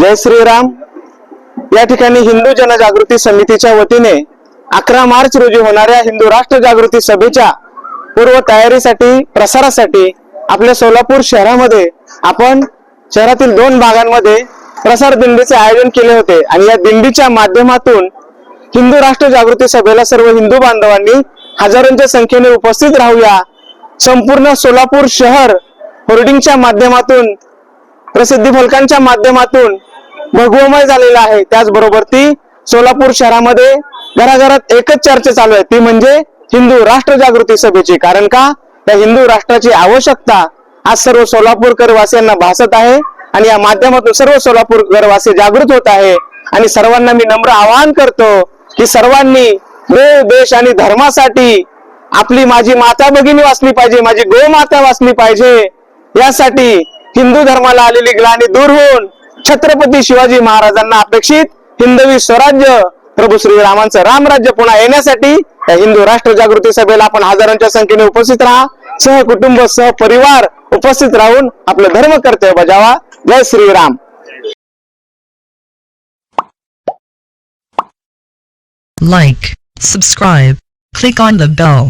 जय श्रीराम। या ठिकाणी हिंदू जनजागृती समितीच्या वतीने 11 मार्च रोजी होणाऱ्या हिंदू राष्ट्र जागृती सभेच्या पूर्व तयारीसाठी प्रसारासाठी आपल्या सोलापूर शहरामध्ये आपण शहरातील 2 भागांमध्ये प्रसार दिंडीचे आयोजन केले होते आणि या दिंडीच्या माध्यमातून हिंदू राष्ट्र जागृती सभेला सर्व हिंदू बांधवांनी हजारोंच्या संख्येने उपस्थित राहूया। संपूर्ण सोलापूर शहर होर्डिंगच्या माध्यमातून प्रसिद्धी फलकांच्या माध्यमातून भगवमय झालेला आहे। त्याचबरोबर ती सोलापूर शहरामध्ये घराघरात एकच चर्चा चालू आहे, ती म्हणजे हिंदू राष्ट्र जागृती सभेची। कारण का त्या हिंदू राष्ट्राची आवश्यकता आज सर्व सोलापूरकर वासियांना भासत आहे आणि या माध्यमातून सर्व सोलापूरकर वासी जागृत होत आहे। आणि सर्वांना मी नम्र आवाहन करतो की सर्वांनी देश देश आणि धर्मासाठी आपली माझी माता भगिनी वाचली पाहिजे, माझी गोमाता वाचली पाहिजे। यासाठी हिंदू धर्माला आलेली ग्लानी दूर होऊन छत्रपती शिवाजी महाराजांना अपेक्षित हिंदवी स्वराज्य प्रभू श्रीरामांचं रामराज्य पुन्हा येण्यासाठी या हिंदू राष्ट्र जागृती सभेला आपण हजारोंच्या संख्येने उपस्थित राहा। सहकुटुंब सहपरिवार उपस्थित राहून आपलं धर्म कर्तव्य बजावा। जय Shriram. Like, subscribe, click on the bell.